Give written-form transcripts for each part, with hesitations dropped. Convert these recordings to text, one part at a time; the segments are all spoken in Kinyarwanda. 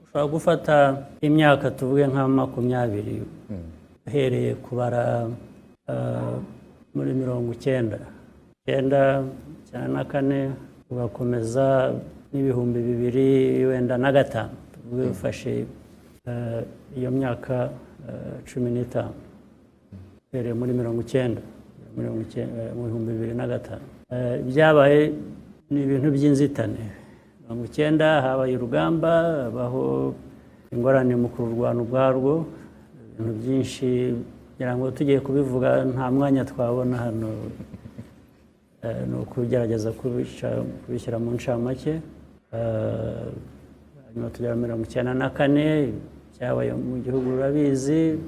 ushobora gufata imyaka tuvuge nka 20 uhereye kubara muri 1994 ugakomeza n'ibihumbi 2000 wenda na gatanu ufashe iyo myaka 15 uhereye muri 1990 mu bihumbi 2005 byabaye ni ibintu by'inzitane 1990 habaye urugamba habaho ingorane mu kurwana ubwarwo ibintu byinshi kugira ngo tugiye kubivuga nta mwanya twabona hano no kugerageza kubishyira mu ncamake hanyuma tugera 1994 cyabaye mu gihugu urabizi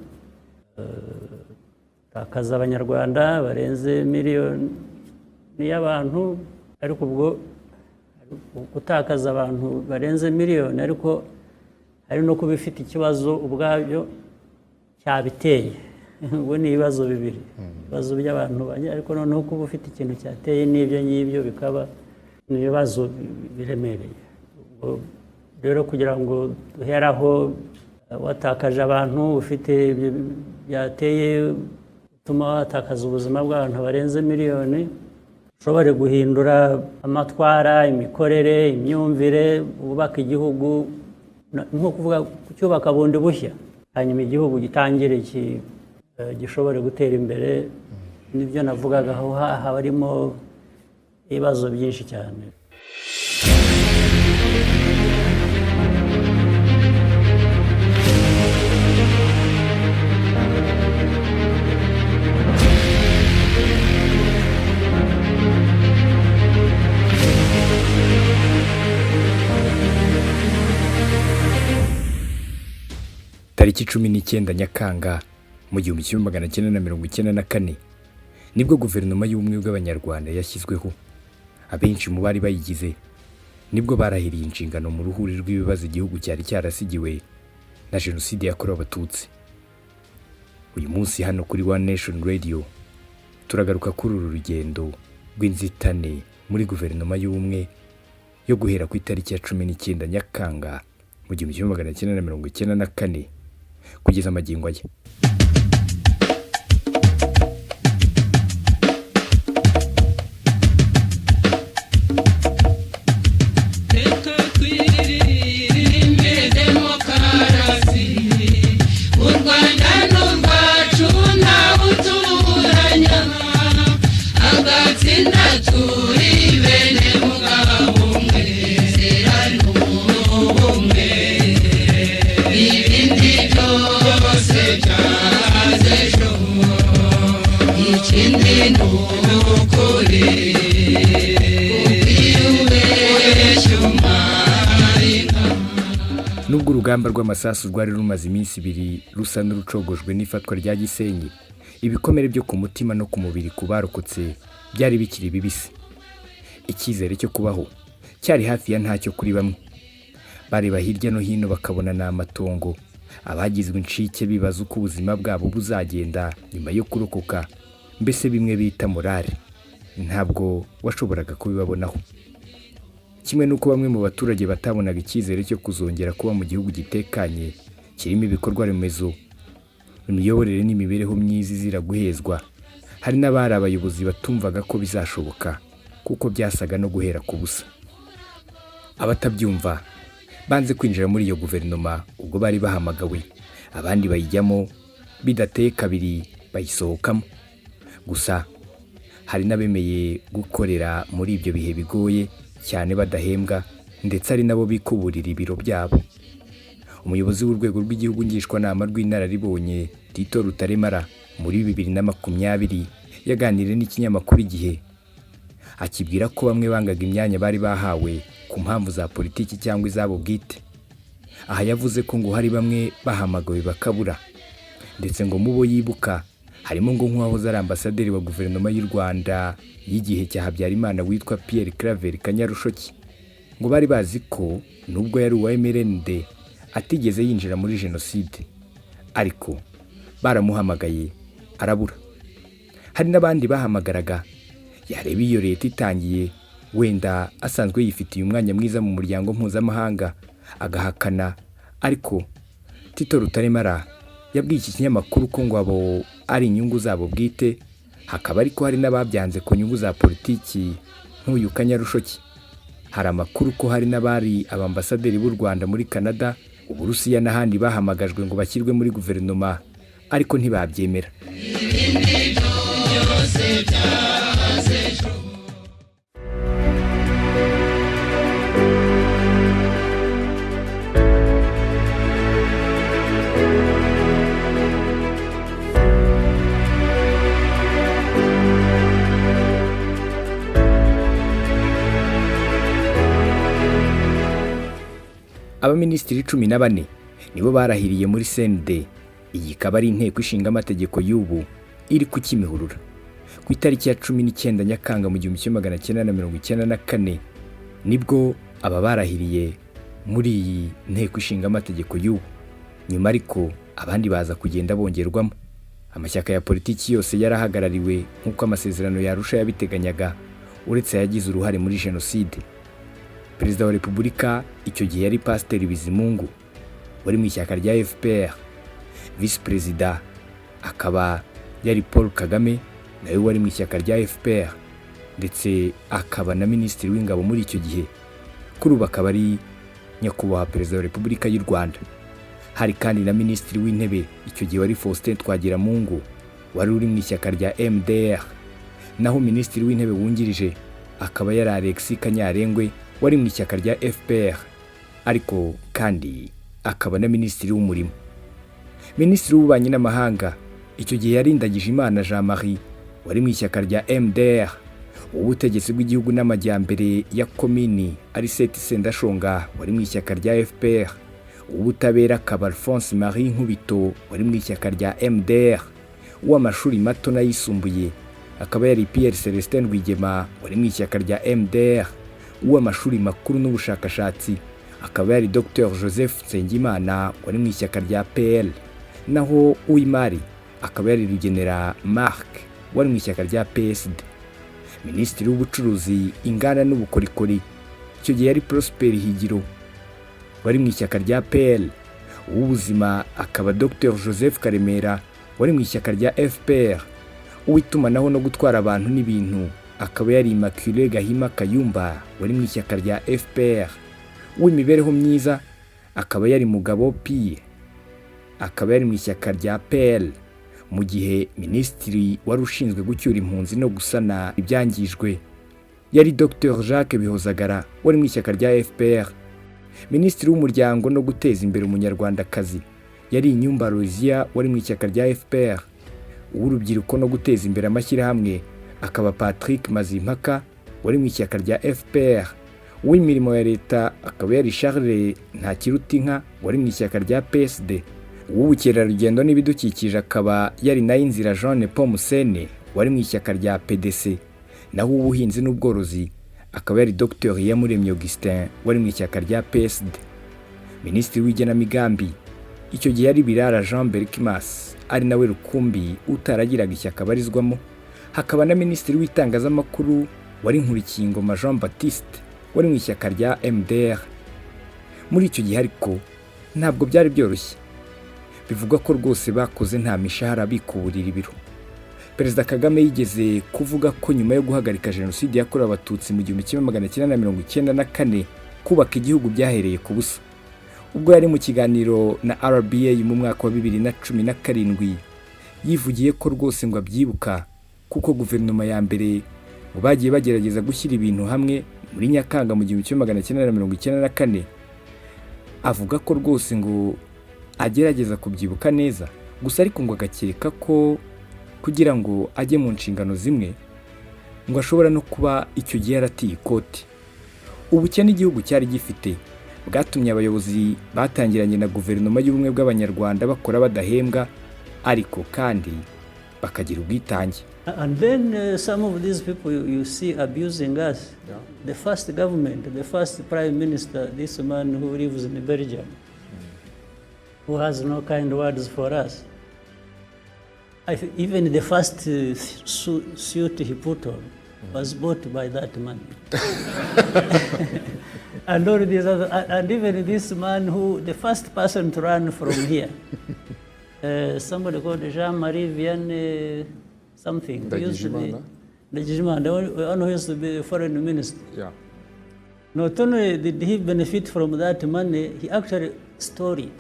takaza abanyarwanda barenze miliyoni y'abantu ariko ubwo gutakaza abantu barenze miliyoni ariko hari no kuba ifite ikibazo ubwabyo cyabiteye ubwo ni ibibazo bibiri ibibazo by'abantu ariko noneho kuba ufite ikintu cyateye n'ibyo ngibyo bikaba ni ibibazo biremereye rero kugira ngo duheraho watakaje abantu ufite byateye utuma watakaza ubuzima bw'abantu barenze miliyoni ushobore guhindura amatwara imikorere imyumvire ubaka igihugu nko kuvuga kucyubaka bundi bushya hanyuma igihugu gitangire gishobore gutera imbere nibyo navugaga aho harimo ibibazo byinshi cyane. Tariki 19 Nyakanga mu 1994 nibwo Guverinoma y'ubumwe bw'Abanyarwanda yashyizweho. Abenshi mu bari bayigize nibwo barahiriye inshingano mu ruhuri rw'ibibazo igihugu cyari cyarasigiwe na Jenoside yakorewe Abatutsi. Uyu munsi hano kuri ONENATIONRADIO turagaruka kuri uru rugendo rw'inzitane muri Guverinoma y'ubumwe yo guhera ku itariki ya 19 Nyakanga mu 1994 kugeza amagingo aya. Nubwo urugamba rw'amasasu rwari rumaze iminsi 2 rusa n'urucogojwe n'ifatwa rya Gisenyi, ibikomere byo ku mutima no ku mubiri kubarokotse byari bikiri bibisi. Icyizere cyo kubaho cyari hafi ya ntacyo kuri bamwe. Bareba hirya no hino bakabona n'amatongo, abagizwe incike bibaza uko ubuzima bwabo buzagenda nyuma yo kurokoka, mbese bimwe bita morale ntabwo washoboraga kubibabonaho. Kimwe nuko bamwe mu baturage batabonaga icyizere cyo kuzongera kuba mu gihugu gitekanye kirimo ibikorwa remezo, imiyoborere n'imibereho myiza izira guhezwa. Hari n'abari abayobozi batumvaga ko bizashoboka kuko byasaga no guhera ku busa. Abatabyumva banze kwinjira muri iyo guverinoma ubwo bari bahamagawe, abandi bayijyamo bidateye kabiri bayisohokamo. Gusa hari n'abemeye gukorera muri ibyo bihe bigoye cyane badahembwa, ndetse ari nabo bikuburira ibiro byabo. Umuyobozi w'urwego rw'igihugu ngishwanama rw'inararibonye Tito Rutaremara muri 2020 yaganiriye n'ikinyamakuru Igihe, akibwira ko bamwe bangaga imyanya bari bahawe ku mpamvu za politiki cyangwa izabo bwite. Aha yavuze ko ngo hari bamwe bahamagawe bakabura, ndetse ngo mubo yibuka harimo ngo nk'uwahoze ari ambasaderi wa Guverinoma y'u Rwanda y'igihe cya Habyarimana witwa Pierre Claver Kanyarushoki. Ngo bari bazi ko nubwo yari uwa MRND atigeze yinjira muri Jenoside, ariko baramuhamagaye arabura. Hari n'abandi bahamagaraga yareba iyo leta itangiye wenda asanzwe yifitiye umwanya mwiza mu muryango mpuzamahanga, agahakana ariko Tito Rutaremara yabwiye iki kinyamakuru ko ngo abo ari inyungu zabo bwite, hakaba ariko hari n'ababyanze ku nyungu za politiki nk'uyu Kanyarushoki. Hari amakuru ko hari n'abari abambasaderi b'u Rwanda muri Canada, Uburusiya n'ahandi bahamagajwe ngo bashyirwe muri guverinoma ariko ntibabyemera. Abaminisitiri 14 nibo barahiriye muri CND. Iyi ikaba ari inteko ishinga amategeko y'ubu iri ku Kimihurura ku itariki ya 19 Nyakanga mu 1994 nibwo aba barahiriye muri iyi nteko ishinga amategeko y'ubu. Nyuma ariko abandi baza kugenda bongerwamo. Amashyaka ya politiki yose yarahagarariwe nk'uko amasezerano yarusha yabiteganyaga, uretse yagize uruhare muri jenoside. Perezida wa Repubulika icyo gihe yari Pasiteri Bizimungu wari mu ishyaka rya FPR. Vice Perezida akaba yari Paul Kagame nawe wari mu ishyaka rya FPR, ndetse akaba na Ministiri w'ingabo muri icyo gihe. Kuri ubu akaba ari nyakubahwa Perezida wa Repubulika y'u Rwanda. Hari kandi na Ministiri w'intebe icyo gihe wari Faustin Twagiramungu wari uri mu ishyaka rya MDR, naho Ministiri w'intebe wungirije akaba yari Alexis Kanyarengwe wari mu ishyaka rya FPR, ariko kandi akaba na Ministiri w'umurimo. Ministiri w'ububanyi n'amahanga icyo gihe yari Ndagijimana Jean Marie wari mu ishyaka rya MDR. Ubutegetsi bw'igihugu n'amajyambere ya komini ari Seti Sendashonga wari mu ishyaka rya FPR. Ubutabera akaba Alphonse Marie Nkubito wari mu ishyaka rya MDR. Uw'amashuri mato n'ayisumbuye akaba yari Pierre Celestin Rwigema wari mu ishyaka rya MDR. Uw'amashuri makuru n'ubushakashatsi akaba yari Dr Joseph Nsengimana wari mu ishyaka rya PL, naho uw'imari akaba yari Rugenera Marc wari mu ishyaka rya PSD. Minisitiri w'ubucuruzi, inganda n'ubukorikori icyo gihe yari Prosper Higiro wari mu ishyaka rya PL. Uw'ubuzima akaba Dr Joseph Karemera wari mu ishyaka rya FPR. Uw'itumanaho no gutwara abantu n'ibintu akaba yari Immaculée Gahima Kayumba wari mu ishyaka rya FPR. Uw'imibereho myiza akaba yari Mugabo Pierre akaba yari mu ishyaka rya PL, mu gihe Ministiri wari ushinzwe gucyura impunzi no gusana ibyangijwe yari Dr Jacques Bihozagara wari mu ishyaka rya FPR. Ministiri w'umuryango no guteza imbere umunyarwandakazi yari Inyumba Rozia wari mu ishyaka rya FPR. Uw'urubyiruko no guteza imbere amashyirahamwe akaba Patrick Mazimpaka wari mu ishyaka rya FPR. Uw'imirimo ya leta akaba yari Charles Ntakirutinka wari mu ishyaka rya PSD. Uw'ubukerarugendo n'ibidukikije akaba yari Menya Inzira Jean Paul Musene wari mu ishyaka rya PDC, naho uw'ubuhinzi n'ubworozi akaba yari Dr Iyamuremye Augustin wari mu ishyaka rya PSD. Minisitiri w'igenamigambi icyo gihe yari Birara Jean Berkimas ari nawe rukumbi utaragiraga ishyaka barizwamo. Hakaba na Minisitiri w'itangazamakuru wari Nkurikiyingoma Jean Baptiste wari mu ishyaka rya MDR. Muri icyo gihe ariko ntabwo byari byoroshye, bivuga ko rwose bakoze nta mishahara bikuburira ibiro. Perezida Kagame yigeze kuvuga ko nyuma yo guhagarika jenoside yakorewe abatutsi mu 1994 kubaka igihugu byahereye ku busa. Ubwo yari mu kiganiro na RBA mu mwaka wa 2017 yivugiye ko rwose ngo abyibuka, kuko guverinoma ya mbere ngo bagiye bagerageza gushyira ibintu hamwe muri Nyakanga mu 1994. Avuga ko rwose ngo agerageza kubyibuka neza, gusa ariko ngo agakeka ko kugira ngo ajye mu nshingano zimwe ngo ashobora no kuba icyo gihe yaratiye ikoti. Ubukene igihugu cyari gifite bwatumye abayobozi batangiranye na guverinoma y'ubumwe bw'abanyarwanda bakora badahembwa, ariko kandi bakagira ubwitange. And then some of these people you see abusing us. The first government, the first prime minister, this man who lives in Belgium, who has no kind words for us. Even the first suit he put on was bought by that man. And all these other, and even this man the first person to run from here, somebody called Jean-Marie Vianney something. Ndagijimana. Ndagijimana, the one who used to be the foreign minister. Yeah. Not only did he benefit from that money, he actually stole it.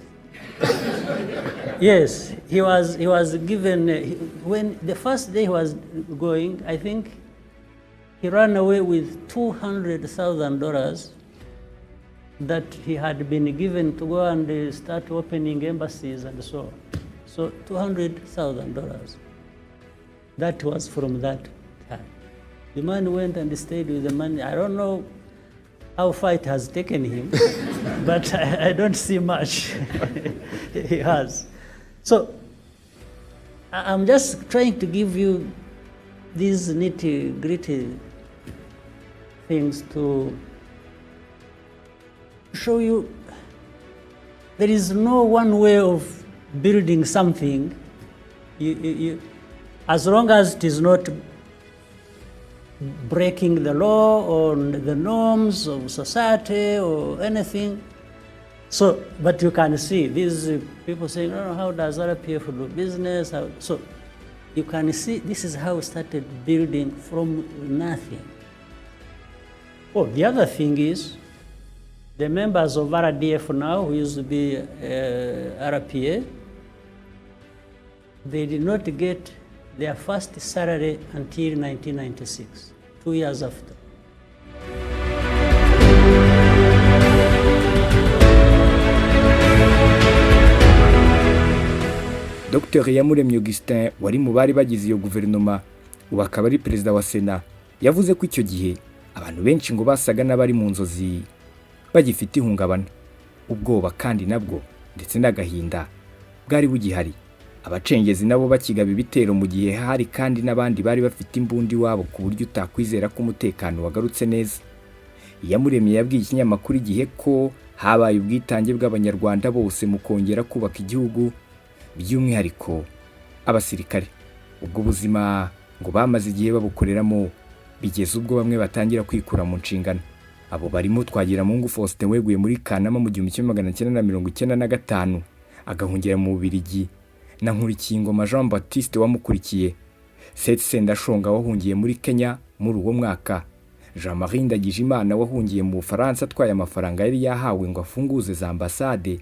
Yes, he was given, when the first day he was going, I think he ran away with $200,000 that he had been given to go and start opening embassies and so on. So $200,000. That was from that time. The man went and stayed with the money. I don't know how far it has taken him, but I don't see much he has. So I'm just trying to give you these nitty-gritty things to show you there is no one way of building something as long as it is not breaking the law or the norms of society or anything. So, but you can see these people saying, oh, how does RPF do business? So you can see this is how we started building from nothing. Oh, the other thing is the members of RDF now, who used to be RPA, they did not get their first salary until 1996, 2 years after. Dr Iyamuremye Augustin wari mu bari bagize iyo guverinoma ubu akaba ari perezida wa Sena yavuze ko icyo gihe abantu benshi ngo basaga n'abari mu nzozi bagifite ihungabana, ubwoba kandi nabwo ndetse n'agahinda bwari bugihari, abacengezi nabo bakigaba ibitero mu gihe hari kandi n'abandi bari bafite imbundi wabo ku buryo utakwizera ko umutekano wagarutse neza. Iyamuremye yabwiye ikinyamakuru Igihe ko habaye ubwitange bw'abanyarwanda bose mu kongera kubaka igihugu, by'umwihariko abasirikare. Ubwo buzima ngo bamaze igihe babukoreramo bigeze ubwo bamwe batangira kwikura mu nshingano. Abo barimo Twagiramungu Faustin weguye muri Kanama mu 1995 agahungira mu Bubiligi, na Nkurikiyingoma Jean Baptiste wamukurikiye, Seth Sendashonga wahungiye muri Kenya muri uwo mwaka, Jean-Marie Ndagijimana wahungiye mu Bufaransa atwaye amafaranga yari yahawe ngo afunguze za ambasade,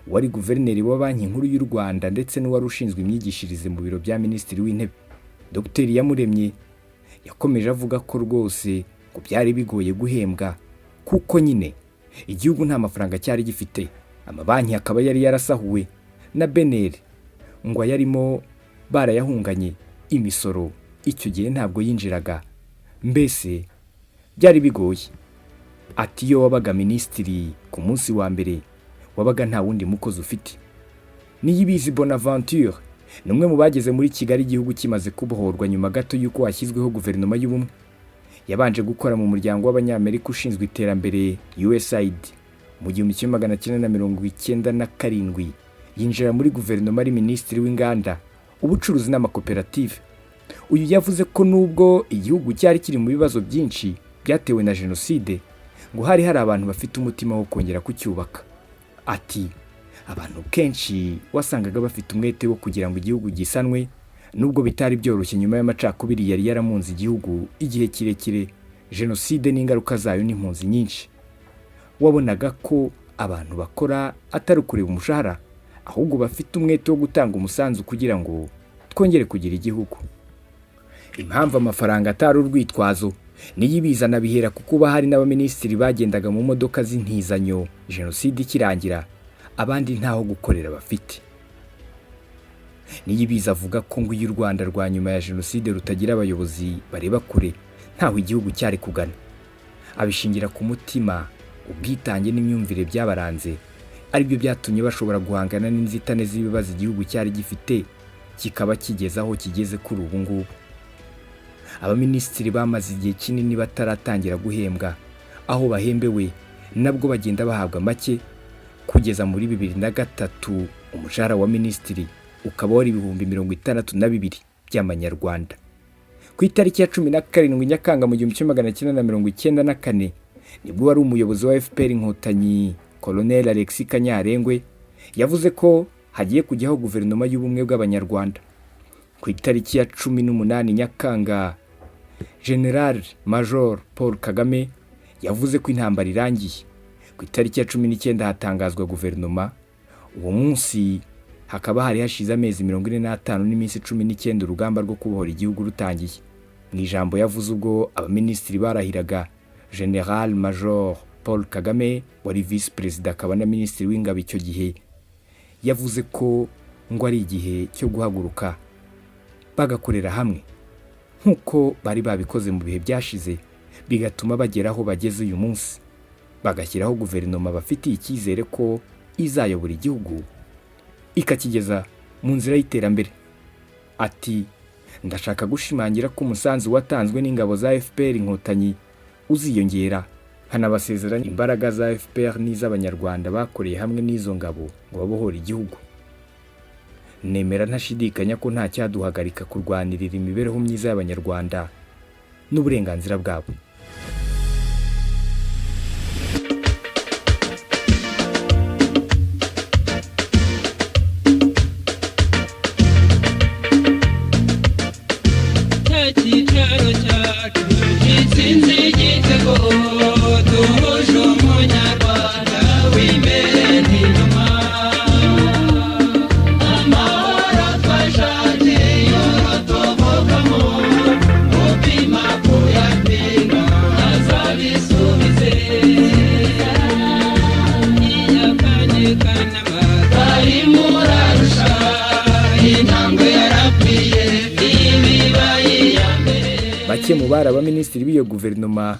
wari guverineri wa Banki Nkuru y'u Rwanda ndetse n'uwari ushinzwe imyigishirize mu biro bya Ministiri w'Intebe. Dr Iyamuremye yakomeje avuga ko rwose ngo byari bigoye guhembwa kuko nyine igihugu nta mafaranga cyari gifite, amabanki akaba yari yarasahuwe na Beneri ngo yarimo barayahunganye imisoro icyo gihe ntabwo yinjiraga, mbese byari bigoye. Ati iyo wabaga Ministiri ku munsi wa mbere wabaga nta wundi mukozi ufite. Niyibizi Bonaventure numwe mu bageze muri Kigali igihugu kimaze kubohorwa nyuma gato yuko hashyizweho guverinoma y'ubumwe. Yabanje gukora mu muryango w'abanyamerika ushinzwe iterambere USAID mu 1997, yinjira muri guverinoma ari Ministiri w'Inganda, Ubucuruzi n'amakoperative. Uyu yavuze ko nubwo igihugu cyari kiri mu bibazo byinshi byatewe na jenoside, ngo hari abantu bafite umutima wo kongera kucyubaka. Ati abantu kenshi wasangaga bafite umwete wo kugira ngo igihugu gisanwe, nubwo bitari byoroshye nyuma y'amacakubiri yari yaramunze igihugu igihe kirekire, jenoside n'ingaruka zayo n'impunzi nyinshi. Wabonaga ko abantu bakora atari kureba umushahara, ahubwo bafite umwete wo gutanga umusanzu kugira ngo twongere kugira igihugu. Impamvu amafaranga atari urwitwazo niyibizana bihera kuko hari n'abaministiri bagendaga mu modoka z'intizanyo jenoside ikirangira, abandi ntaho gukorera bafite. Niyibiza avuga ko ngo y'u Rwanda rwa nyuma ya jenoside rutagira abayobozi bareba kure, ntaho igihugu cyari kugana. Abishingira ku mutima, ubwitange n'imyumvire byabaranze, aribyo byatumye bashobora guhangana n'inzitane z'ibibazo igihugu cyari gifite, kikaba kigezaho kigeze kuri ubu ngubu. Abaministiri bamaze igihe kinini bataratangira guhembwa, aho bahembewe nabwo bagenda bahabwa make, kugeza muri 2003 umushahara wa ministiri ukaba wari 62,000 by'amanyarwanda. Ku itariki ya 17 Nyakanga mu 1994 nibwo wari umuyobozi wa FPR Inkotanyi Colonel Alexis Kanyarengwe yavuze ko hagiye kujyaho guverinoma y'ubumwe bw'abanyarwanda. Ku itariki ya 18 Nyakanga, General Major Paul Kagame yavuze ko intambara irangiye. Ku itariki ya 19 hatangazwa guverinoma. Uwo munsi hakaba hari hashize amezi 45 n'iminsi 19 urugamba rwo kubohora igihugu rutangiye. Mu ijambo yavuze ubwo abaministiri barahiraga, General Major Paul Kagame wari vice president akaba na ministiri w'ingabo icyo gihe yavuze ko ngo ari igihe cyo guhaguruka bagakorera hamwe nkuko bari babikoze mu bihe byashize, bigatuma bageraho bageze uyu munsi, bagashyiraho guverinoma bafitiye icyizere ko izayobora igihugu ikakigeza mu nzira y'iterambere. Ati, ndashaka gushimangira ko umusanzu watanzwe n'ingabo za FPR Inkotanyi uziyongera, hanabasezeranya imbaraga za FPR n'iz'abanyarwanda bakoreye hamwe n'izo ngabo ngo babohore igihugu. Nemera ntashidikanya ko nta cyaduhagarika kurwanirira imibereho myiza y'abanyarwanda n'uburenganzira bwabo. Bake mu bari abaministiri b'iyo guverinoma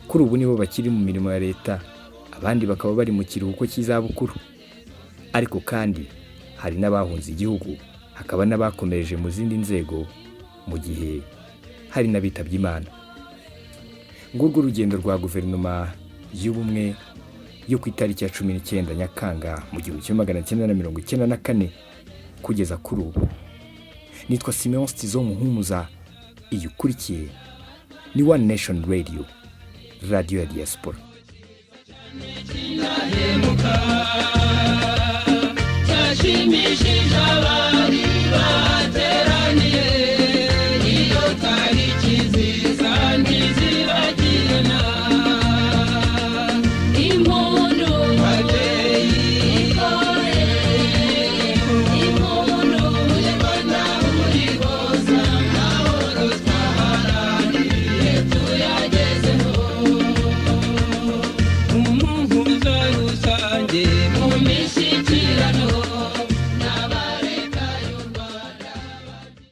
kuri ubu nibo bakiri mu mirimo ya leta, abandi bakaba bari mu kiruhuko cy'izabukuru. Ariko kandi hari n'abahunze igihugu, hakaba n'abakomereje mu zindi nzego, mu gihe hari n'abitabye Imana. Ngurwo urugendo rwa guverinoma y'ubumwe yo ku itariki ya 19 Nyakanga mu 1994 kugeza kuri ubu. Nitwa Simeon Stizo Muhumuza. Iyo ukurikiye ni One Nation Radio, radio ya diaspora. Cyashimishije